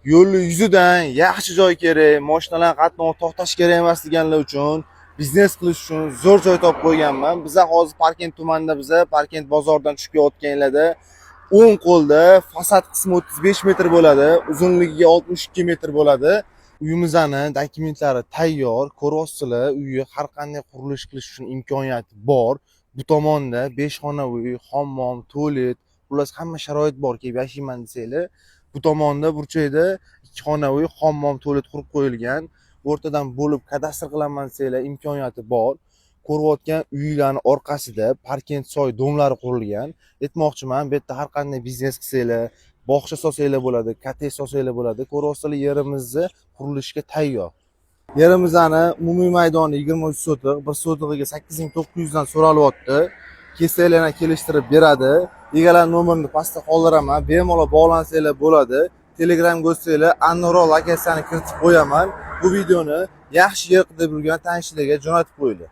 Yo'lni yuzidan yaxshi joy kerak, mashinalar qatnovi to'xtash kerak emas deganlar uchun, biznes qilish uchun zo'r joy topib qo'yganman. Biza hozir Parkent tumanida, Parkent bozoridan tushib kelayotganlarda o'ng qo'lda fasad qismi 35 metr bo'ladi, uzunligiga 62 metr bo'ladi. Uyimizni dokumentlari tayyor, ko'ryapsizlar, uyni har qanday qurilish qilish uchun imkoniyati bor. Bu tomonda 5 xona uy, hammom, tualet, xullas hamma sharoit bor. Kelib yashayman desanglar, bu tomonda burchakda 2 xona uy, hammom, tualet qurib qo'yilgan. O'rtadan bo'lib kadastr qilaman desanglar, imkoniyati bor. Ko'rayotgan uylarning orqasida Parkent soy domlari qurilgan. Aytmoqchiman, bu yerda har qanday biznes qilsanglar, bog'cha solsanglar bo'ladi, kotej solsanglar bo'ladi. Ko'ryapsizlar, yerimizni qurilishga tayyor. Yerimizni umumiy maydoni 23 sotiq, 1 sotig'iga 8900 dan so'ralyapti. Kelsanglarni kelishtirib beradi. Egalar nomerini pastda qoldiraman, bemalol bog'lansanglar bo'ladi. Telegramga o'tsanglar, aniqroq lokatsiyani kiritib qo'yaman. Bu videoni yaxshi yer qilib yurgan tanishlarga jo'natib qo'yinglar.